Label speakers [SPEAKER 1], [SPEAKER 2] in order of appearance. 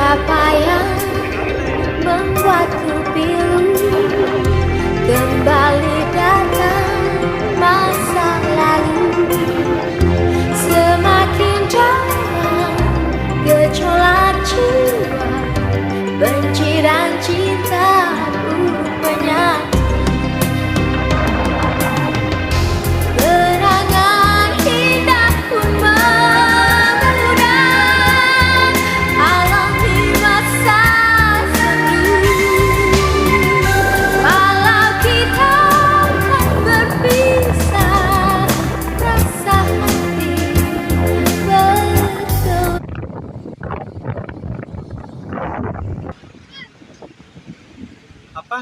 [SPEAKER 1] Apa yang membuatku pilu kembali datang masa lalu? Semakin dalam gejolak jiwa, benci dan cinta menyatu. Kenangan indah pun memudar alami masa sendu. Walau kita akan berpisah, rasa hati bertemu.
[SPEAKER 2] Apa?